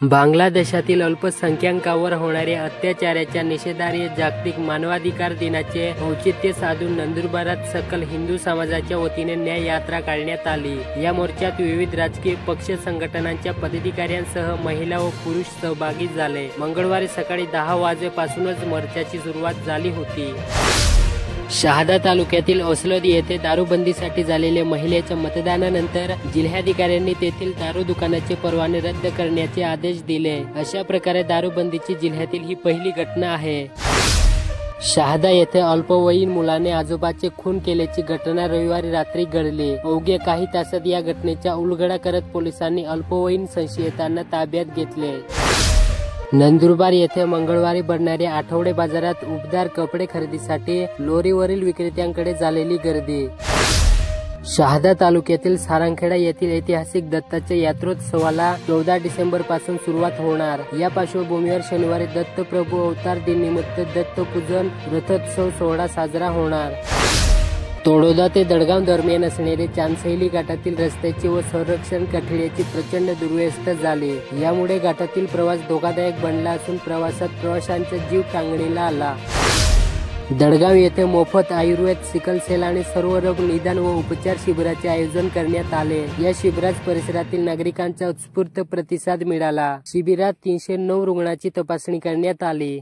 बांगलादेशातील अल्पसंख्याकांवर होणाऱ्या अत्याचाराच्या निषेधार्थ जागतिक मानवाधिकार दिनाचे औचित्य साधून नंदुरबारात सकल हिंदू समाजाच्या वतीने न्याय यात्रा काढण्यात आली। या मोर्चात विविध राजकीय पक्ष संघटनांच्या पदाधिकाऱ्यांसह महिला व पुरुष सहभागी झाले। मंगळवारी सकाळी 10 वाजेपासूनच मोर्चाची सुरुवात झाली होती। शहादा तालुक्यातील औसलद येथे दारूबंदीसाठी झालेल्या महिलेच्या मतदानानंतर जिल्हाधिकाऱ्यांनी तेथील दारू दुकानाचे परवाने रद्द करण्याचे आदेश दिले। अशा प्रकारे दारूबंदीची जिल्ह्यातील ही पहिली घटना आहे। शहादा येथे अल्पवयीन मुलाने आजोबाचे खून केल्याची घटना रविवारी रात्री घडली। अवघ्या काही तासात या घटनेचा उलगडा करत पोलिसांनी अल्पवयीन संशयितांना ताब्यात घेतले। नंदुरबार येथे मंगळवारी भरणाऱ्या आठवडे बाजारात उबदार कपडे खरेदीसाठी लोरीवरील विक्रेत्यांकडे झालेली गर्दी। शहादा तालुक्यातील सारंगखेडा येथील ऐतिहासिक दत्ताच्या यात्रोत्सवाला 14 डिसेंबर पासून सुरुवात होणार। या पार्श्वभूमीवर शनिवारी दत्तप्रभू अवतार दिन निमित्त दत्तपूजन रथोत्सव सोहळा साजरा होणार। तोडोदा ते दडगाव दरम्यान असणारे चांदसैली घाटातील रस्त्याची व संरक्षण कठड्याची प्रचंड दुर्व्यवस्था झाली। यामुळे घाटातील प्रवास धोकादायक बनला असून प्रवासात प्रवाशांचा जीव टांगणीला आला। दडगाव येथे मोफत आयुर्वेद, सिकल सेल आणि सर्व रोग निदान व उपचार शिबिराचे आयोजन करण्यात आले। या शिबिरात परिसरातील नागरिकांचा उत्स्फूर्त प्रतिसाद मिळाला। शिबिरात 309 रुग्णांची तपासणी करण्यात आली।